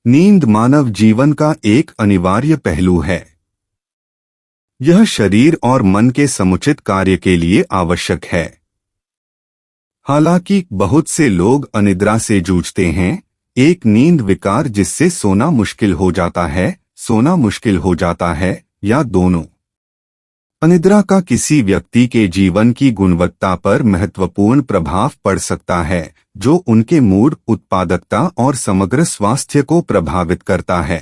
नींद मानव जीवन का एक अनिवार्य पहलू है। यह शरीर और मन के समुचित कार्य के लिए आवश्यक है। हालांकि बहुत से लोग अनिद्रा से जूझते हैं, एक नींद विकार जिससे सोना मुश्किल हो जाता है या दोनों। अनिद्रा का किसी व्यक्ति के जीवन की गुणवत्ता पर महत्वपूर्ण प्रभाव पड़ सकता है, जो उनके मूड, उत्पादकता और समग्र स्वास्थ्य को प्रभावित करता है।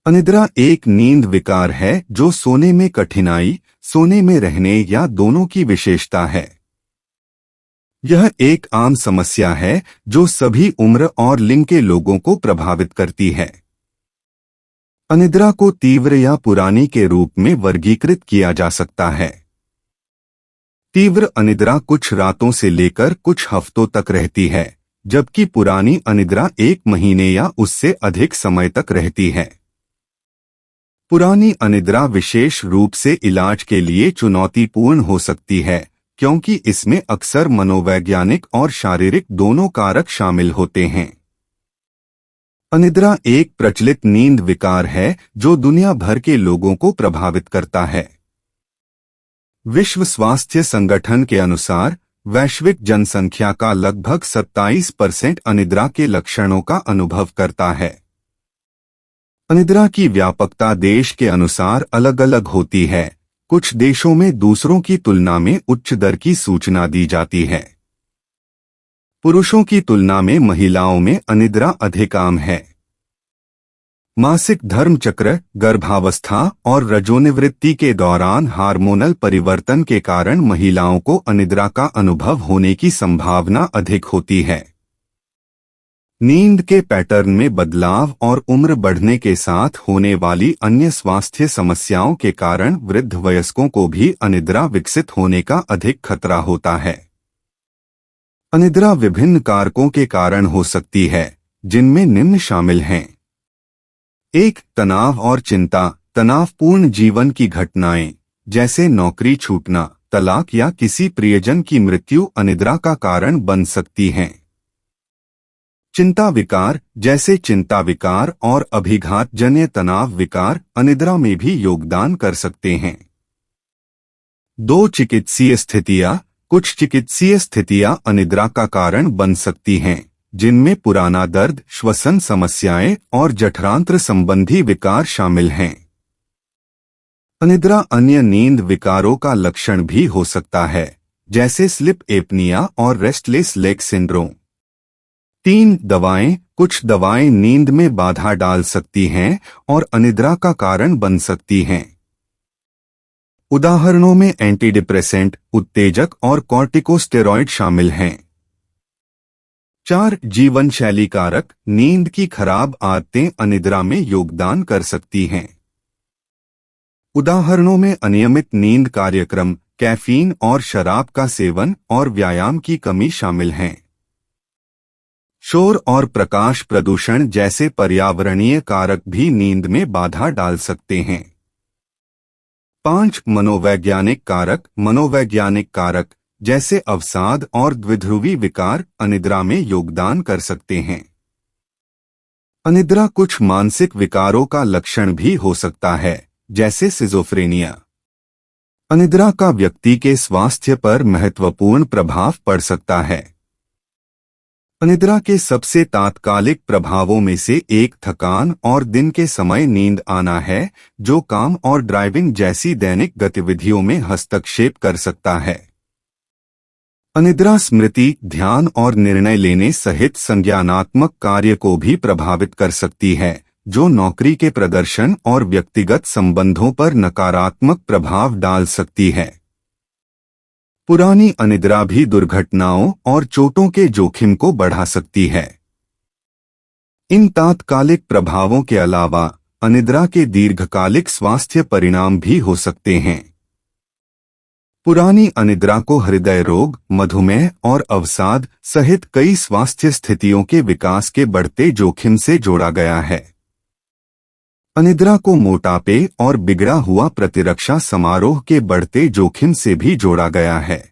अनिद्रा एक नींद विकार है जो सोने में कठिनाई, सोने में रहने या दोनों की विशेषता है। यह एक आम समस्या है जो सभी उम्र और लिंग के लोगों को प्रभावित करती है। अनिद्रा को तीव्र या पुरानी के रूप में वर्गीकृत किया जा सकता है। तीव्र अनिद्रा कुछ रातों से लेकर कुछ हफ्तों तक रहती है, जबकि पुरानी अनिद्रा 1 महीने या उससे अधिक समय तक रहती है। पुरानी अनिद्रा विशेष रूप से इलाज के लिए चुनौतीपूर्ण हो सकती है, क्योंकि इसमें अक्सर मनोवैज्ञानिक और शारीरिक दोनों कारक शामिल होते हैं। अनिद्रा एक प्रचलित नींद विकार है जो दुनिया भर के लोगों को प्रभावित करता है। विश्व स्वास्थ्य संगठन के अनुसार वैश्विक जनसंख्या का लगभग 27% अनिद्रा के लक्षणों का अनुभव करता है। अनिद्रा की व्यापकता देश के अनुसार अलग अलग होती है। कुछ देशों में दूसरों की तुलना में उच्च दर की सूचना दी जाती है। पुरुषों की तुलना में महिलाओं में अनिद्रा अधिक आम है। मासिक धर्म चक्र, गर्भावस्था और रजोनिवृत्ति के दौरान हार्मोनल परिवर्तन के कारण महिलाओं को अनिद्रा का अनुभव होने की संभावना अधिक होती है। नींद के पैटर्न में बदलाव और उम्र बढ़ने के साथ होने वाली अन्य स्वास्थ्य समस्याओं के कारण वृद्ध वयस्कों को भी अनिद्रा विकसित होने का अधिक खतरा होता है। अनिद्रा विभिन्न कारकों के कारण हो सकती है, जिनमें निम्न शामिल हैं। 1. तनाव और चिंता। तनावपूर्ण जीवन की घटनाएं, जैसे नौकरी छूटना, तलाक या किसी प्रियजन की मृत्यु अनिद्रा का कारण बन सकती हैं। चिंता विकार, जैसे चिंता विकार और अभिघातजन्य तनाव विकार अनिद्रा में भी योगदान कर सकते हैं। 2. चिकित्सीय स्थितियां। कुछ चिकित्सीय स्थितियां अनिद्रा का कारण बन सकती हैं, जिनमें पुराना दर्द, श्वसन समस्याएं और जठरांत्र संबंधी विकार शामिल हैं। अनिद्रा अन्य नींद विकारों का लक्षण भी हो सकता है, जैसे स्लिप एपनिया और रेस्टलेस लेग सिंड्रोम। 3. दवाएं। कुछ दवाएं नींद में बाधा डाल सकती हैं और अनिद्रा का कारण बन सकती हैं। उदाहरणों में एंटीडिप्रेसेंट, उत्तेजक और कॉर्टिकोस्टेरॉइड शामिल हैं। 4. जीवन शैली कारक। नींद की खराब आदतें अनिद्रा में योगदान कर सकती हैं। उदाहरणों में अनियमित नींद कार्यक्रम, कैफीन और शराब का सेवन और व्यायाम की कमी शामिल हैं। शोर और प्रकाश प्रदूषण जैसे पर्यावरणीय कारक भी नींद में बाधा डाल सकते हैं। 5. मनोवैज्ञानिक कारक जैसे अवसाद और द्विध्रुवी विकार अनिद्रा में योगदान कर सकते हैं। अनिद्रा कुछ मानसिक विकारों का लक्षण भी हो सकता है, जैसे सिजोफ्रेनिया। अनिद्रा का व्यक्ति के स्वास्थ्य पर महत्वपूर्ण प्रभाव पड़ सकता है। अनिद्रा के सबसे तात्कालिक प्रभावों में से एक थकान और दिन के समय नींद आना है, जो काम और ड्राइविंग जैसी दैनिक गतिविधियों में हस्तक्षेप कर सकता है। अनिद्रा स्मृति, ध्यान और निर्णय लेने सहित संज्ञानात्मक कार्य को भी प्रभावित कर सकती है, जो नौकरी के प्रदर्शन और व्यक्तिगत संबंधों पर नकारात्मक प्रभाव डाल सकती है। पुरानी अनिद्रा भी दुर्घटनाओं और चोटों के जोखिम को बढ़ा सकती है। इन तात्कालिक प्रभावों के अलावा अनिद्रा के दीर्घकालिक स्वास्थ्य परिणाम भी हो सकते हैं। पुरानी अनिद्रा को हृदय रोग, मधुमेह और अवसाद सहित कई स्वास्थ्य स्थितियों के विकास के बढ़ते जोखिम से जोड़ा गया है। अनिद्रा को मोटापे और बिगड़ा हुआ प्रतिरक्षा समारोह के बढ़ते जोखिम से भी जोड़ा गया है।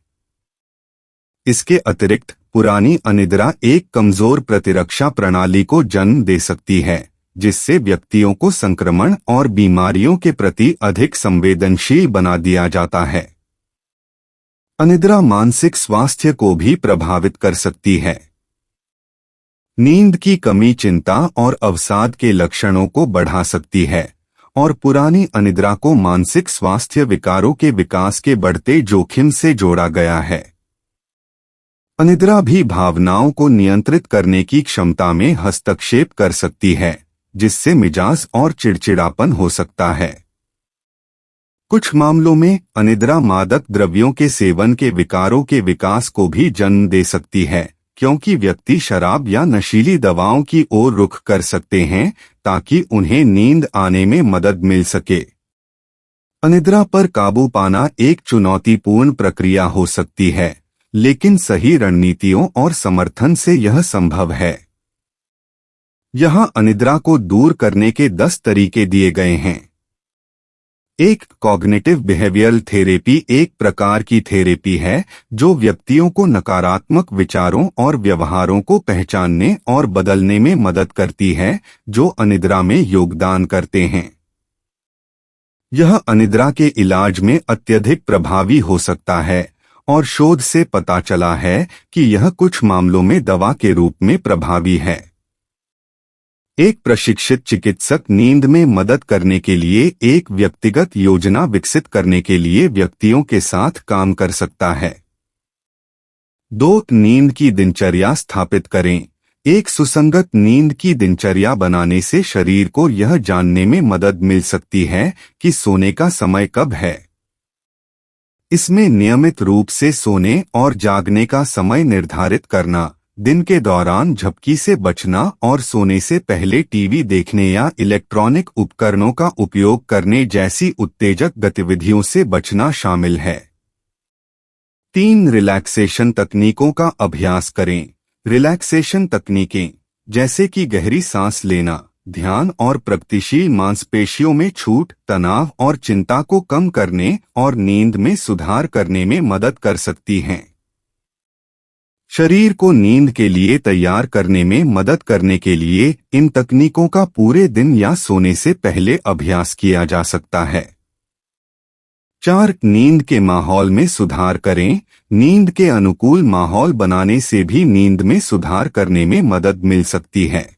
इसके अतिरिक्त पुरानी अनिद्रा एक कमजोर प्रतिरक्षा प्रणाली को जन्म दे सकती है, जिससे व्यक्तियों को संक्रमण और बीमारियों के प्रति अधिक संवेदनशील बना दिया जाता है। अनिद्रा मानसिक स्वास्थ्य को भी प्रभावित कर सकती है। नींद की कमी चिंता और अवसाद के लक्षणों को बढ़ा सकती है और पुरानी अनिद्रा को मानसिक स्वास्थ्य विकारों के विकास के बढ़ते जोखिम से जोड़ा गया है। अनिद्रा भी भावनाओं को नियंत्रित करने की क्षमता में हस्तक्षेप कर सकती है, जिससे मिजाज और चिड़चिड़ापन हो सकता है। कुछ मामलों में अनिद्रा मादक द्रव्यों के सेवन के विकारों के विकास को भी जन्म दे सकती है, क्योंकि व्यक्ति शराब या नशीली दवाओं की ओर रुख कर सकते हैं ताकि उन्हें नींद आने में मदद मिल सके। अनिद्रा पर काबू पाना एक चुनौतीपूर्ण प्रक्रिया हो सकती है, लेकिन सही रणनीतियों और समर्थन से यह संभव है। यहां अनिद्रा को दूर करने के 10 तरीके दिए गए हैं। 1. कॉग्निटिव बिहेवियरल थेरेपी एक प्रकार की थेरेपी है जो व्यक्तियों को नकारात्मक विचारों और व्यवहारों को पहचानने और बदलने में मदद करती है जो अनिद्रा में योगदान करते हैं। यह अनिद्रा के इलाज में अत्यधिक प्रभावी हो सकता है और शोध से पता चला है कि यह कुछ मामलों में दवा के रूप में प्रभावी है। एक प्रशिक्षित चिकित्सक नींद में मदद करने के लिए एक व्यक्तिगत योजना विकसित करने के लिए व्यक्तियों के साथ काम कर सकता है। 2. नींद की दिनचर्या स्थापित करें। एक सुसंगत नींद की दिनचर्या बनाने से शरीर को यह जानने में मदद मिल सकती है कि सोने का समय कब है। इसमें नियमित रूप से सोने और जागने का समय निर्धारित करना, दिन के दौरान झपकी से बचना और सोने से पहले टीवी देखने या इलेक्ट्रॉनिक उपकरणों का उपयोग करने जैसी उत्तेजक गतिविधियों से बचना शामिल है। 3. रिलैक्सेशन तकनीकों का अभ्यास करें। रिलैक्सेशन तकनीकें जैसे कि गहरी सांस लेना, ध्यान और प्रगतिशील मांसपेशियों में छूट, तनाव और चिंता को कम करने और नींद में सुधार करने में मदद कर सकती हैं। शरीर को नींद के लिए तैयार करने में मदद करने के लिए इन तकनीकों का पूरे दिन या सोने से पहले अभ्यास किया जा सकता है। 4. नींद के माहौल में सुधार करें। नींद के अनुकूल माहौल बनाने से भी नींद में सुधार करने में मदद मिल सकती है।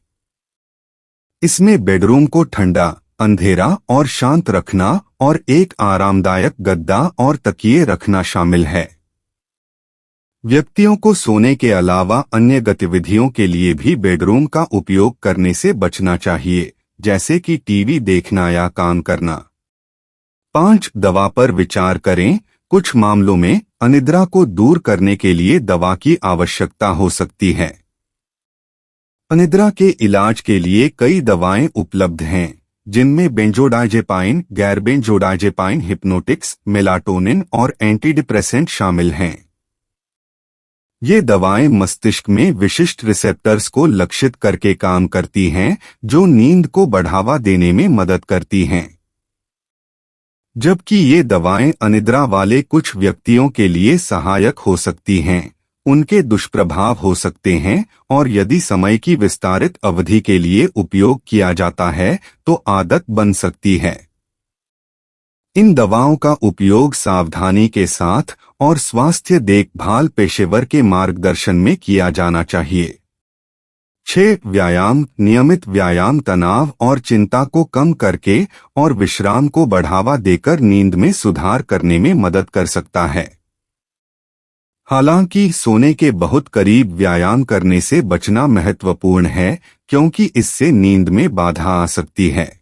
इसमें बेडरूम को ठंडा, अंधेरा और शांत रखना और एक आरामदायक गद्दा और तकिए रखना शामिल है। व्यक्तियों को सोने के अलावा अन्य गतिविधियों के लिए भी बेडरूम का उपयोग करने से बचना चाहिए, जैसे कि टीवी देखना या काम करना। 5. दवा पर विचार करें। कुछ मामलों में अनिद्रा को दूर करने के लिए दवा की आवश्यकता हो सकती है। अनिद्रा के इलाज के लिए कई दवाएं उपलब्ध हैं, जिनमें बेंजोडाइजेपाइन, गैर-बेंजोडाइजेपाइन हिप्नोटिक्स, मेलाटोनिन और एंटीडिप्रेसेंट शामिल हैं। ये दवाएं मस्तिष्क में विशिष्ट रिसेप्टर्स को लक्षित करके काम करती हैं, जो नींद को बढ़ावा देने में मदद करती हैं। जबकि ये दवाएं अनिद्रा वाले कुछ व्यक्तियों के लिए सहायक हो सकती हैं, उनके दुष्प्रभाव हो सकते हैं और यदि समय की विस्तारित अवधि के लिए उपयोग किया जाता है तो आदत बन सकती है। इन दवाओं का उपयोग सावधानी के साथ और स्वास्थ्य देखभाल पेशेवर के मार्गदर्शन में किया जाना चाहिए। 6. व्यायाम। नियमित व्यायाम तनाव और चिंता को कम करके और विश्राम को बढ़ावा देकर नींद में सुधार करने में मदद कर सकता है। हालांकि सोने के बहुत करीब व्यायाम करने से बचना महत्वपूर्ण है, क्योंकि इससे नींद में बाधा आ सकती है।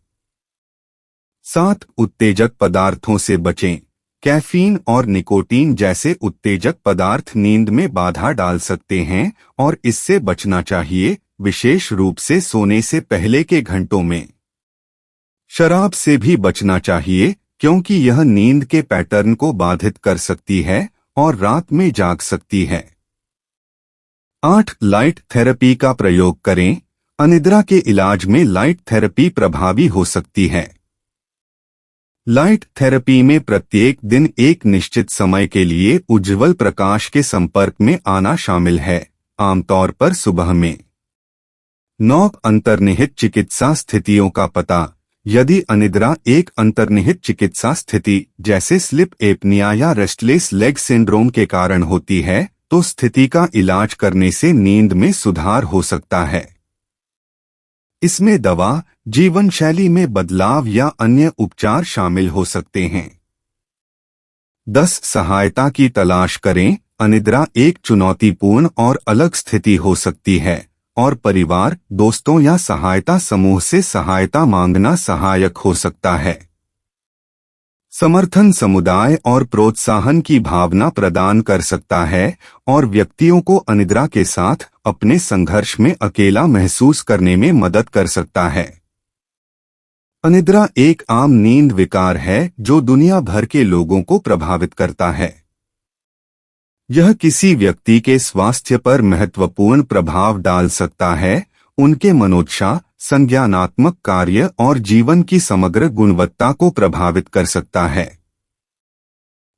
7. उत्तेजक पदार्थों से बचें। कैफीन और निकोटीन जैसे उत्तेजक पदार्थ नींद में बाधा डाल सकते हैं और इससे बचना चाहिए, विशेष रूप से सोने से पहले के घंटों में। शराब से भी बचना चाहिए, क्योंकि यह नींद के पैटर्न को बाधित कर सकती है और रात में जाग सकती है। 8. लाइट थेरेपी का प्रयोग करें। अनिद्रा के इलाज में लाइट थेरेपी प्रभावी हो सकती है। लाइट थेरेपी में प्रत्येक दिन एक निश्चित समय के लिए उज्ज्वल प्रकाश के संपर्क में आना शामिल है, आमतौर पर सुबह में। 9 अंतर्निहित चिकित्सा स्थितियों का पता। यदि अनिद्रा एक अंतर्निहित चिकित्सा स्थिति जैसे स्लिप एपनिया या रेस्टलेस लेग सिंड्रोम के कारण होती है, तो स्थिति का इलाज करने से नींद में सुधार हो सकता है। इसमें दवा, जीवन शैली में बदलाव या अन्य उपचार शामिल हो सकते हैं। 10 सहायता की तलाश करें। अनिद्रा एक चुनौतीपूर्ण और अलग स्थिति हो सकती है और परिवार, दोस्तों या सहायता समूह से सहायता मांगना सहायक हो सकता है। समर्थन समुदाय और प्रोत्साहन की भावना प्रदान कर सकता है और व्यक्तियों को अनिद्रा के साथ अपने संघर्ष में अकेला महसूस करने में मदद कर सकता है। अनिद्रा एक आम नींद विकार है जो दुनिया भर के लोगों को प्रभावित करता है। यह किसी व्यक्ति के स्वास्थ्य पर महत्वपूर्ण प्रभाव डाल सकता है, उनके मनोदशा, संज्ञानात्मक कार्य और जीवन की समग्र गुणवत्ता को प्रभावित कर सकता है।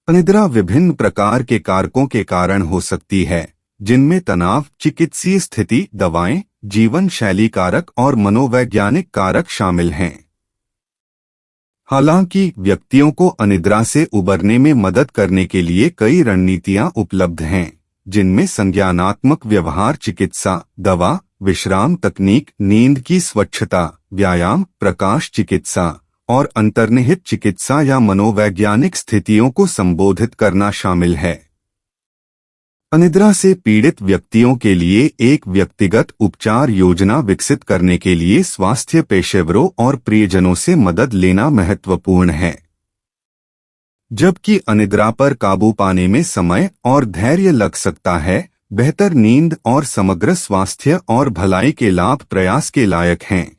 अनिद्रा विभिन्न प्रकार के कारकों के कारण हो सकती है, जिनमें तनाव, चिकित्सीय स्थिति, दवाएं, जीवन शैली कारक और मनोवैज्ञानिक कारक शामिल हैं। हालांकि व्यक्तियों को अनिद्रा से उबरने में मदद करने के लिए कई रणनीतियां उपलब्ध हैं, जिनमें संज्ञानात्मक व्यवहार चिकित्सा, दवा, विश्राम तकनीक, नींद की स्वच्छता, व्यायाम, प्रकाश चिकित्सा और अंतर्निहित चिकित्सा या मनोवैज्ञानिक स्थितियों को संबोधित करना शामिल है। अनिद्रा से पीड़ित व्यक्तियों के लिए एक व्यक्तिगत उपचार योजना विकसित करने के लिए स्वास्थ्य पेशेवरों और प्रियजनों से मदद लेना महत्वपूर्ण है। जबकि अनिद्रा पर काबू पाने में समय और धैर्य लग सकता है, बेहतर नींद और समग्र स्वास्थ्य और भलाई के लाभ प्रयास के लायक हैं।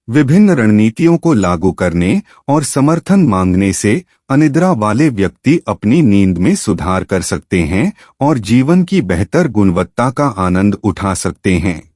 विभिन्न रणनीतियों को लागू करने और समर्थन मांगने से अनिद्रा वाले व्यक्ति अपनी नींद में सुधार कर सकते हैं और जीवन की बेहतर गुणवत्ता का आनंद उठा सकते हैं।